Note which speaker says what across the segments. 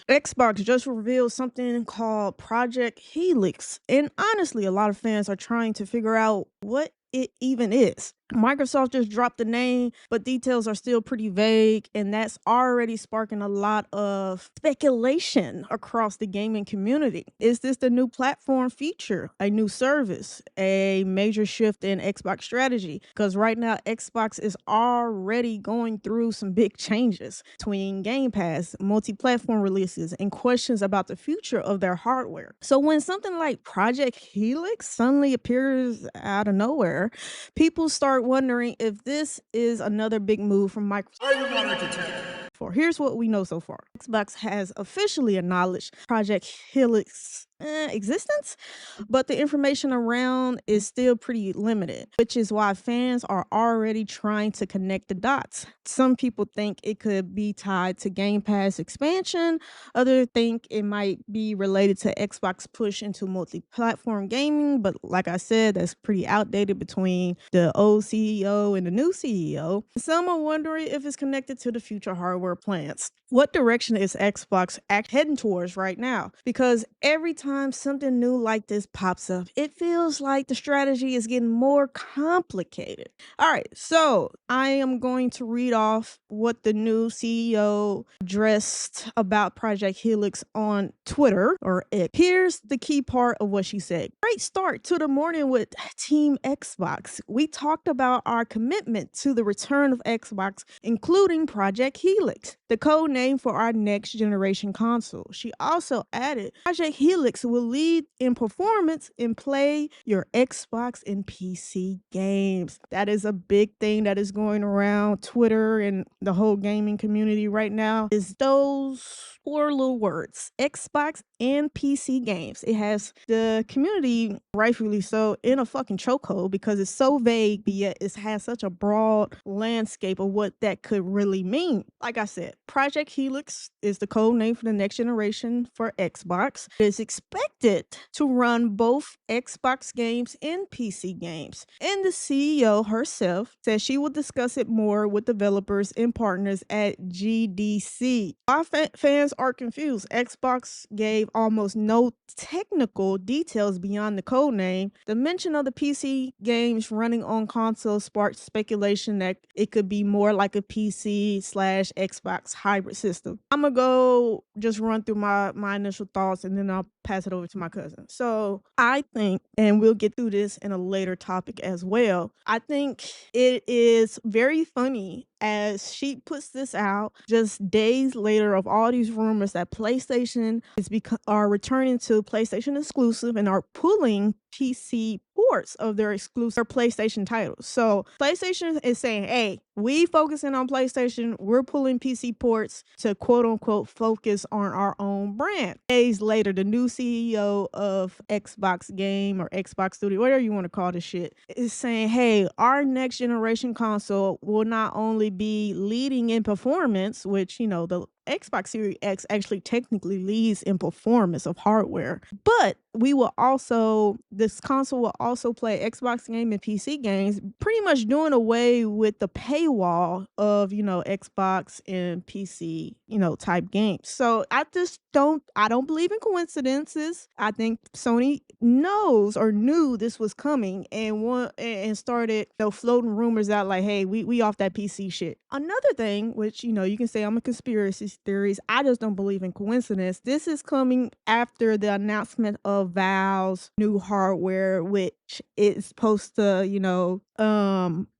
Speaker 1: Xbox just revealed something called Project Helix, and honestly, a lot of fans are trying to figure out what it even is. Microsoft just dropped the name, but details are still pretty vague, and that's already sparking a lot of speculation across the gaming community. Is this the new platform feature, a new service, a major shift in Xbox strategy? Because right now, Xbox is already going through some big changes between Game Pass, multi platform releases, and questions about the future of their hardware. So, when something like Project Helix suddenly appears out of nowhere, people start wondering if this is another big move from Microsoft. Here's what we know so far. Xbox has officially acknowledged Project Helix existence, but the information around is still pretty limited, which is why fans are already trying to connect the dots. Some people think it could be tied to Game Pass expansion, others think it might be related to Xbox push into multi-platform gaming, but like I said, that's pretty outdated between the old CEO and the new CEO. Some are wondering if it's connected to the future hardware plans. What direction is Xbox heading towards right now? Because every time something new like this pops up, it feels like the strategy is getting more complicated. All right, so I am going to read off what the new CEO addressed about Project Helix on Twitter or X. Here's the key part of what she said. Great start to the morning with Team Xbox. We talked about our commitment to the return of Xbox, including Project Helix, the code name for our next generation console. She also added, Project Helix will lead in performance and play your Xbox and PC games. That is a big thing that is going around Twitter and the whole gaming community right now, is those four little words, Xbox and PC games. It has the community, rightfully so, in a fucking chokehold because it's so vague, but yet it has such a broad landscape of what that could really mean. Like I said, Project Helix is the code name for the next generation for Xbox. It is expected to run both Xbox games and PC games. And the CEO herself says she will discuss it more with developers and partners at GDC. Our fans are confused. Xbox gave almost no technical details beyond the code name. The mention of the PC games running on consoles sparked speculation that it could be more like a PC/Xbox hybrid system. I'm gonna go just run through my initial thoughts and then I'll pass it over to my cousin. So I think, and we'll get through this in a later topic as well, I think it is very funny as she puts this out just days later of all these rumors that PlayStation are returning to PlayStation exclusive and are pulling PC ports of their exclusive PlayStation titles. So PlayStation is saying, hey, we focusing on PlayStation, we're pulling PC ports to quote unquote focus on our own brand. Days later, the new CEO of Xbox Game or Xbox Studio, whatever you want to call this shit, is saying, hey, our next generation console will not only be leading in performance, which, you know, the Xbox Series X actually technically leads in performance of hardware, but this console will also play Xbox game and PC games, pretty much doing away with the paywall of, you know, Xbox and PC, you know, type games. So I don't believe in coincidences. I think Sony knows or knew this was coming and started, you know, floating rumors out like, hey, we off that PC shit. Another thing, which, you know, you can say I'm a conspiracy theories, I just don't believe in coincidence. This is coming after the announcement of Valve's new hardware, which is supposed to, you know,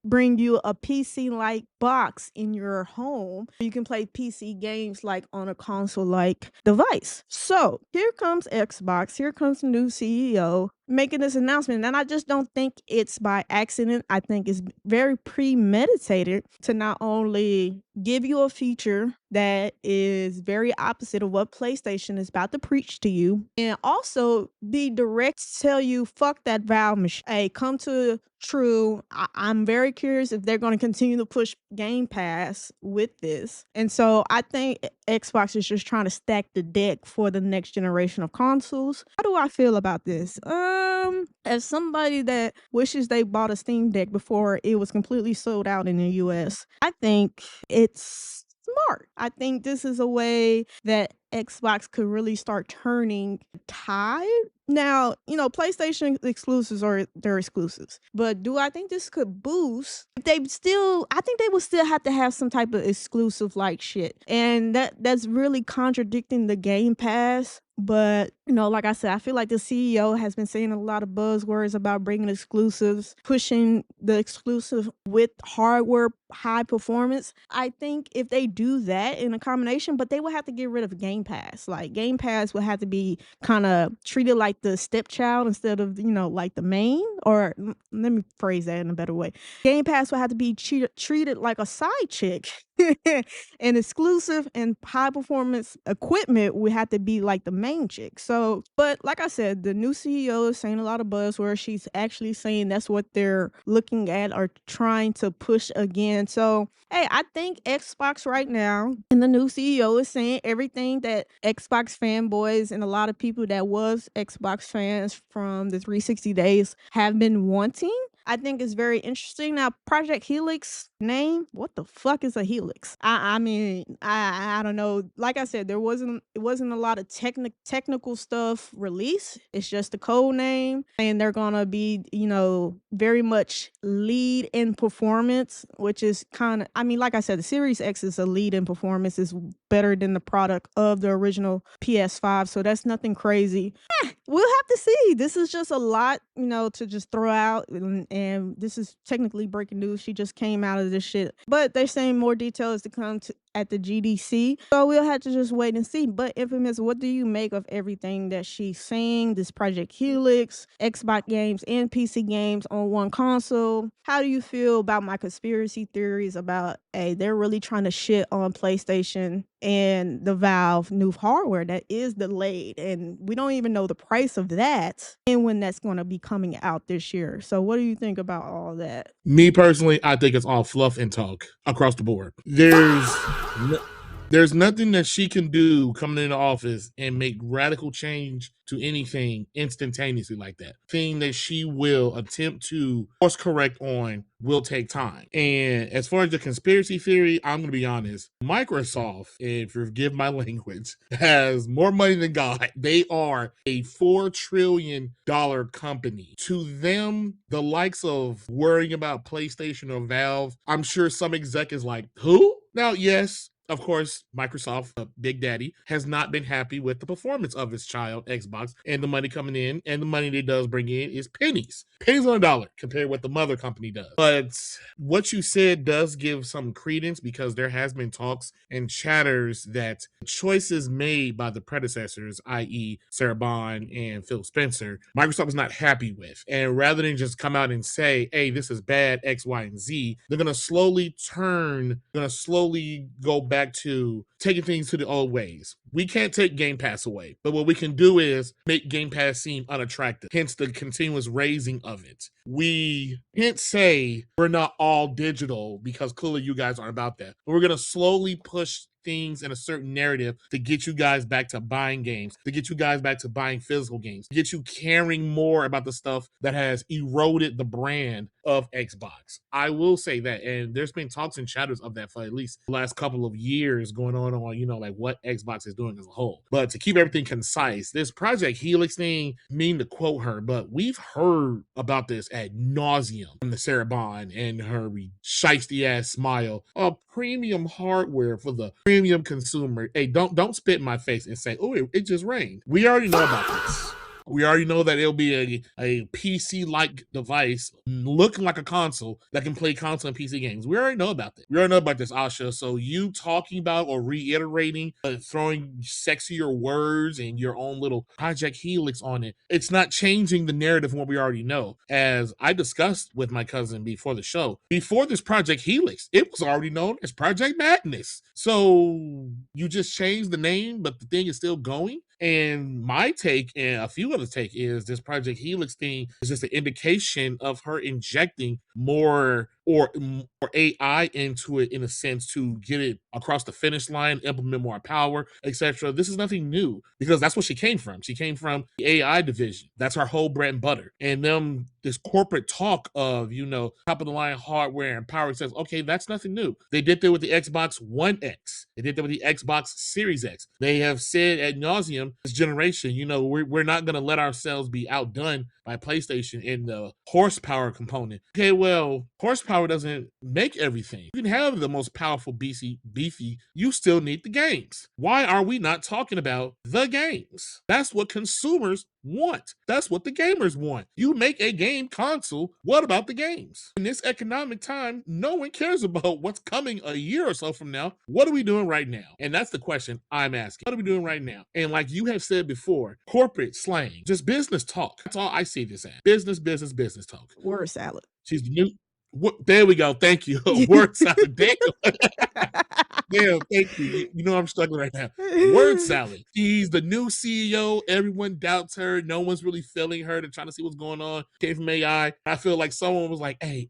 Speaker 1: bring you a PC-like box in your home. You can play PC games like on a console-like device. So here comes Xbox, here comes the new CEO making this announcement, and I just don't think it's by accident. I think it's very premeditated to not only give you a feature that is very opposite of what PlayStation is about to preach to you, and also be direct to tell you, fuck that Valve machine. Hey, come to True. I'm very curious if they're going to continue to push Game Pass with this. And so I think Xbox is just trying to stack the deck for the next generation of consoles. How do I feel about this? As somebody that wishes they bought a Steam Deck before it was completely sold out in the US, I think it's smart. I think this is a way that Xbox could really start turning tide. Now, PlayStation exclusives are their exclusives. But do I think this could boost? I think they would still have to have some type of exclusive like shit. And that's really contradicting the Game Pass. But, like I said, I feel like the CEO has been saying a lot of buzzwords about bringing exclusives, pushing the exclusive with hardware high performance. I think if they do that in a combination, but they would have to get rid of Game Pass. Like Game Pass would have to be kind of treated like the stepchild instead of, like the main. Or let me phrase that in a better way. Game Pass would have to be treated like a side chick. And exclusive and high performance equipment would have to be like the main chick. So, but like I said, the new CEO is saying a lot of buzzwords. She's actually saying that's what they're looking at or trying to push again. So, hey, I think Xbox right now and the new CEO is saying everything that Xbox fanboys and a lot of people that was Xbox fans from the 360 days have been wanting. I think it's very interesting. Now, Project Helix name, what the fuck is a helix? I mean, I don't know. Like I said, it wasn't a lot of technical stuff released. It's just a code name, and they're gonna be, very much lead in performance, which is kind of, I mean, like I said, the Series X is a lead in performance, is better than the product of the original PS5, so that's nothing crazy. We'll have to see. This is just a lot, to just throw out. And this is technically breaking news. She just came out of this shit. But they're saying more details to come at the GDC. So we'll have to just wait and see. But Infamous, what do you make of everything that she's saying? This Project Helix, Xbox games and PC games on one console. How do you feel about my conspiracy theories about, hey, they're really trying to shit on PlayStation and the Valve new hardware that is delayed, and we don't even know the price of that and when that's going to be coming out this year. So what do you think about all that?
Speaker 2: Me personally, I think it's all fluff and talk across the board. There's nothing that she can do coming into office and make radical change to anything instantaneously like that. Thing that she will attempt to course correct on will take time. And as far as the conspiracy theory, I'm going to be honest. Microsoft, if you forgive my language, has more money than God. They are a $4 trillion company. To them, the likes of worrying about PlayStation or Valve, I'm sure some exec is like, who? Now, yes, of course, Microsoft, Big Daddy, has not been happy with the performance of its child, Xbox, and the money coming in, and the money it does bring in is pennies. Pennies on a dollar compared to what the mother company does. But what you said does give some credence because there has been talks and chatters that choices made by the predecessors, i.e. Sarah Bond and Phil Spencer, Microsoft is not happy with. And rather than just come out and say, hey, this is bad, X, Y, and Z, they're going to slowly go back to taking things to the old ways. We can't take Game Pass away, but what we can do is make Game Pass seem unattractive, hence the continuous raising of it. We can't say we're not all digital because clearly you guys aren't about that, but we're going to slowly push things in a certain narrative to get you guys back to buying games, to get you guys back to buying physical games, to get you caring more about the stuff that has eroded the brand of Xbox. I will say that, and there's been talks and chatters of that for at least the last couple of years going on, like what Xbox is doing as a whole. But to keep everything concise, this Project Helix thing, mean to quote her, but we've heard about this ad nauseum from the Sarah Bond and her shiesty ass smile of premium hardware for the premium consumer. Hey, don't spit in my face and say, oh, it just rained. We already know about this. We already know that it'll be a PC-like device looking like a console that can play console and PC games. We already know about this. We already know about this, Asha. So you talking about or reiterating, throwing sexier words and your own little Project Helix on it, it's not changing the narrative from what we already know. As I discussed with my cousin before the show, before this Project Helix, it was already known as Project Madness. So you just changed the name, but the thing is still going. And my take, and a few others' take, is this Project Helix thing is just an indication of her injecting more or AI into it in a sense to get it across the finish line, implement more power, etc. This is nothing new because that's what she came from. She came from the AI division. That's her whole bread and butter. And them this corporate talk of top of the line hardware and power says, okay, that's nothing new. They did that with the Xbox One X. They did that with the Xbox Series X. They have said ad nauseum this generation, we're not going to let ourselves be outdone by PlayStation in the horsepower component. Okay, well, horsepower doesn't make everything. You can have the most powerful beefy, you still need the games. Why are we not talking about the games? That's what consumers want. That's what the gamers want. You make a game console. What about the games? In this economic time, no one cares about what's coming a year or so from now. What are we doing right now? And that's the question I'm asking. What are we doing right now? And like you have said before, corporate slang, just business talk. That's all I see this as. Business talk.
Speaker 1: Word salad.
Speaker 2: She's the new. There we go. Thank you. Word salad. Damn. Damn, thank you. You know I'm struggling right now. Word salad. She's the new CEO. Everyone doubts her. No one's really feeling her. They're trying to see what's going on. Came from AI. I feel like someone was like, hey,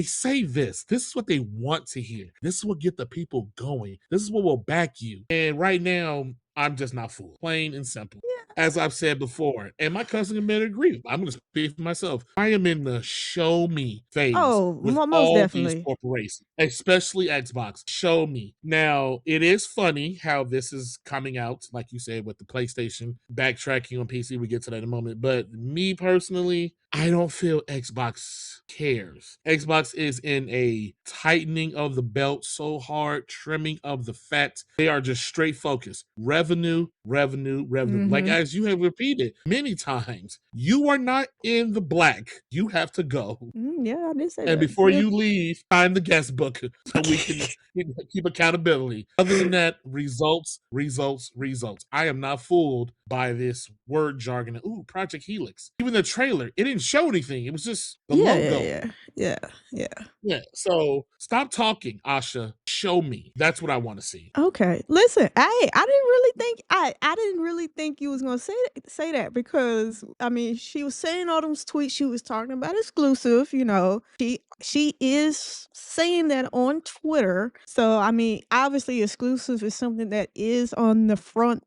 Speaker 2: say this. This is what they want to hear. This is what get the people going. This is what will back you. And right now, I'm just not fooled. Plain and simple. As I've said before, and my cousin can better agree. I'm going to speak for myself. I am in the show me phase
Speaker 1: Oh,
Speaker 2: with
Speaker 1: most
Speaker 2: all these
Speaker 1: definitely.
Speaker 2: corporations, especially Xbox. Show me. Now, it is funny how this is coming out, like you said, with the PlayStation backtracking on PC. We get to that in a moment. But me personally, I don't feel Xbox cares. Xbox is in a tightening of the belt so hard, trimming of the fat. They are just straight focused. Revenue. Like as you have repeated many times, you are not in the black. You have to go.
Speaker 1: Yeah, I did say
Speaker 2: And
Speaker 1: that.
Speaker 2: before
Speaker 1: Yeah.
Speaker 2: you leave, sign the guest book so we can keep accountability. Other than that, results. I am not fooled by this word jargon. Ooh, Project Helix. Even the trailer, it didn't show anything. It was just the
Speaker 1: Yeah,
Speaker 2: logo.
Speaker 1: yeah, yeah, yeah.
Speaker 2: Yeah. So stop talking, Asha. Show me. That's what I want to see.
Speaker 1: Okay. Listen, I didn't really think you was gonna say that because I mean she was saying all those tweets she was talking about exclusive, you know. She is saying that on Twitter. So I mean, obviously exclusive is something that is on the front,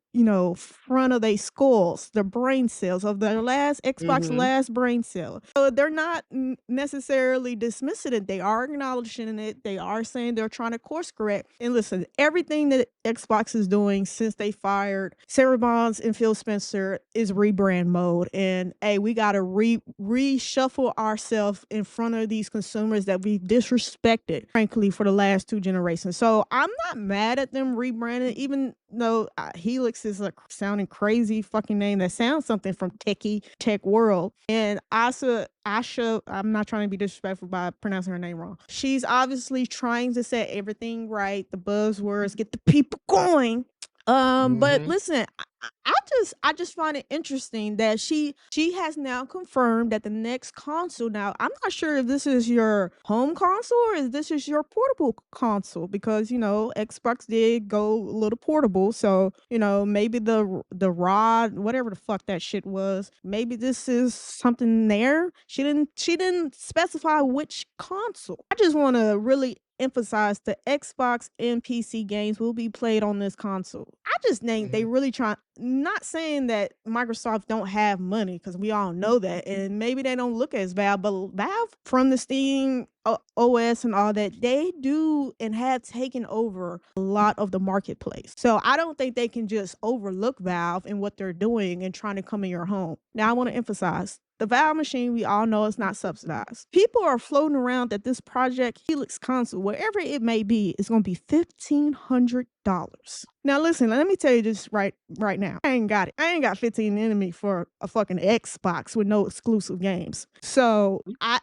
Speaker 1: front of their skulls, the brain cells of their last Xbox
Speaker 2: Mm-hmm.
Speaker 1: last brain cell. So they're not necessarily dismissing it. They are acknowledging it. They are saying they're trying to course correct. And listen, everything that Xbox is doing since they fired Sarah Bonds and Phil Spencer is rebrand mode. And hey, we gotta reshuffle ourselves in front of these consumers that we've disrespected, frankly, for the last 2 generations. So I'm not mad at them rebranding, even though Helix is a sounding crazy fucking name that sounds something from tech world. And Asha, I'm not trying to be disrespectful by pronouncing her name wrong. She's obviously trying to say everything right, the buzzwords, get the people going. But
Speaker 2: Mm-hmm.
Speaker 1: listen, I just find it interesting that she has now confirmed that the next console. Now, I'm not sure if this is your home console or if this is your portable console because Xbox did go a little portable. So maybe the rod, whatever the fuck that shit was, maybe this is something there. She didn't specify which console. I just want to really emphasize the Xbox and PC games will be played on this console. I just think they really try, not saying that Microsoft don't have money because we all know that, and maybe they don't look as Valve, but Valve from the Steam OS and all that, they do and have taken over a lot of the marketplace. So I don't think they can just overlook Valve and what they're doing and trying to come in your home. Now I want to emphasize the Valve machine, we all know, is not subsidized. People are floating around that this Project Helix console, wherever it may be, is going to be $1,500. Now, listen, let me tell you this right now. I ain't got it. I ain't got 15 in me for a fucking Xbox with no exclusive games. So I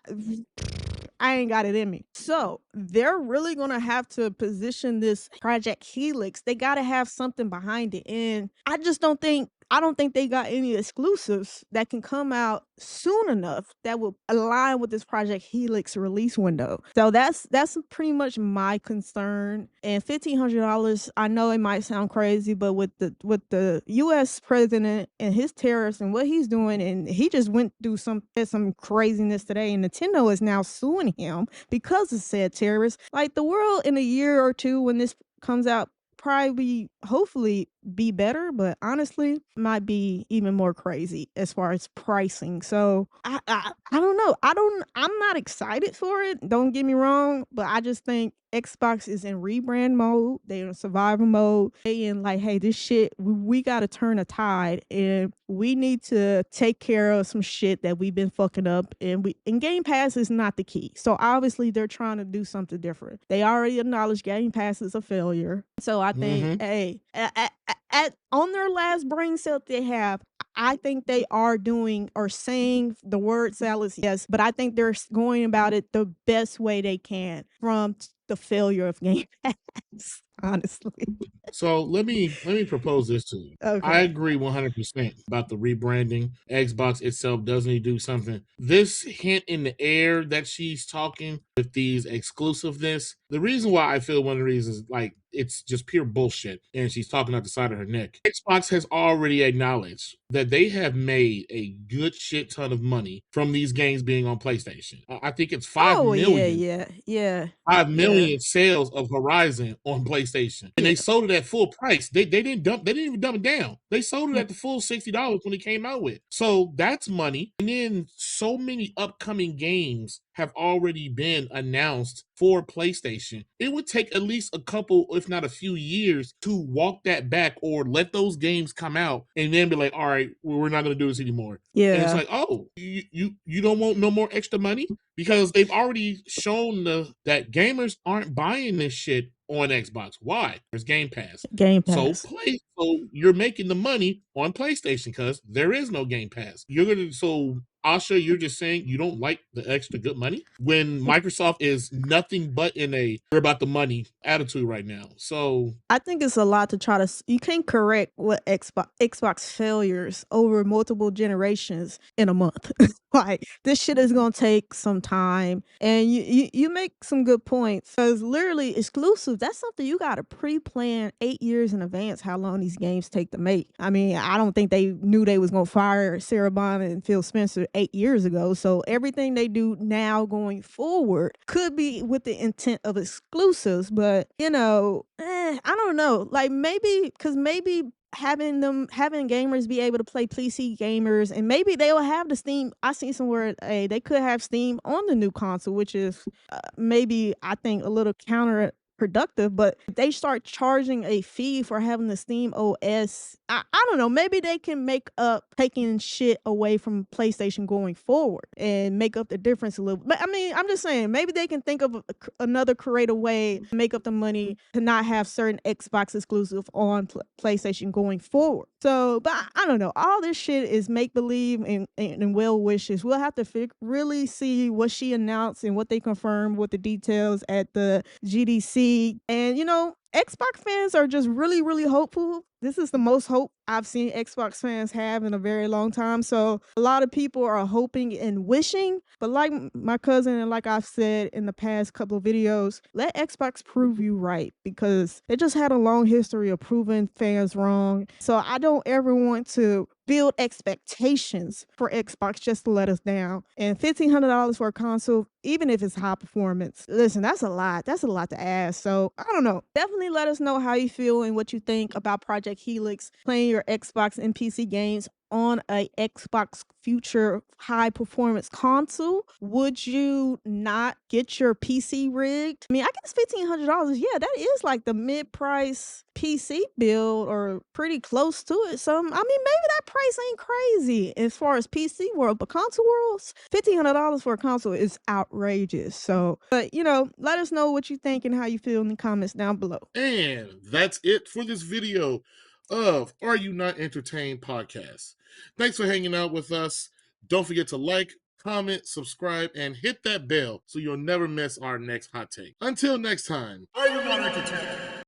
Speaker 1: ain't got it in me. So they're really gonna have to position this Project Helix. They gotta have something behind it. And I just don't think I don't think they got any exclusives that can come out soon enough that will align with this Project Helix release window. So that's pretty much my concern. And $1,500, I know it might sound crazy, but with the US president and his tariffs and what he's doing, and he just went through some craziness today, and Nintendo is now suing him because of said tariffs. Like, the world in a year or two when this comes out probably hopefully be better, but honestly might be even more crazy as far as pricing. So I don't know. I'm not excited for it. Don't get me wrong, but I just think Xbox is in rebrand mode. They're in survival mode. They in like, hey, this shit, we got to turn a tide, and we need to take care of some shit that we've been fucking up. And Game Pass is not the key. So obviously they're trying to do something different. They already acknowledged Game Pass is a failure. So I think, hey, on their last brain cell they have, I think they are doing or saying the word salad, yes, but I think they're going about it the best way they can from the failure of Game Pass, honestly.
Speaker 2: So let me propose this to you.
Speaker 1: Okay.
Speaker 2: I agree 100% about the rebranding. Xbox itself does need to do something. This hint in the air that she's talking with these exclusiveness, the reason why I feel one of the reasons is like it's just pure bullshit, and she's talking out the side of her neck. Xbox has already acknowledged that they have made a good shit ton of money from these games being on PlayStation. I think it's 5 million.
Speaker 1: Yeah.
Speaker 2: 5 million sales of Horizon on PlayStation, and they sold it at full price. They didn't even dumb it down. They sold it at the full $60 when it came out with. So that's money. And then so many upcoming games have already been announced for PlayStation. It would take at least a couple, if not a few years, to walk that back or let those games come out and then be like, all right, we're not going to do this anymore.
Speaker 1: Yeah.
Speaker 2: And it's like, oh, you don't want no more extra money? Because they've already shown that gamers aren't buying this shit on Xbox. Why? There's Game Pass. So you're making the money on PlayStation because there is no Game Pass. So Asha, you're just saying you don't like the extra good money when Microsoft is nothing but in a we're about the money attitude right now. So
Speaker 1: I think it's a lot to try to. You can't correct what Xbox failures over multiple generations in a month. Like, this shit is gonna take some time, and you make some good points, because literally exclusive, that's something you gotta pre-plan 8 years in advance how long these games take to make. I mean, I don't think they knew they was gonna fire Sarah Bond and Phil Spencer 8 years ago. So everything they do now going forward could be with the intent of exclusives, but I don't know. Like, maybe having gamers be able to play PC gamers, and maybe they'll have the Steam. I seen somewhere, they could have Steam on the new console, which is maybe, I think, a little counterproductive. But if they start charging a fee for having the Steam OS, I don't know, maybe they can make up taking shit away from PlayStation going forward and make up the difference a little. But I mean, I'm just saying, maybe they can think of another creative way to make up the money to not have certain Xbox exclusive on PlayStation going forward. So, but I don't know. All this shit is make believe and well wishes. We'll have to really see what she announced and what they confirmed with the details at the GDC. And Xbox fans are just really, really hopeful. This is the most hope I've seen Xbox fans have in a very long time. So a lot of people are hoping and wishing, but like my cousin and like I've said in the past couple of videos, let Xbox prove you right, because they just had a long history of proving fans wrong. So I don't ever want to build expectations for Xbox just to let us down. And $1,500 for a console, even if it's high performance, listen, that's a lot. That's a lot to ask. So I don't know. Definitely let us know how you feel and what you think about Project Helix, playing your Xbox and PC games on a Xbox future high performance console. Would you not get your PC rigged? I mean, I guess $1,500, yeah, that is like the mid-price PC build, or pretty close to it. So I mean, maybe that price ain't crazy as far as PC world, but console worlds, $1,500 for a console is outrageous. So, but let us know what you think and how you feel in the comments down below.
Speaker 2: And that's it for this video of Are You Not Entertained podcast. Thanks for hanging out with us. Don't forget to like, comment, subscribe, and hit that bell so you'll never miss our next hot take. Until next time, Are You Not Entertained?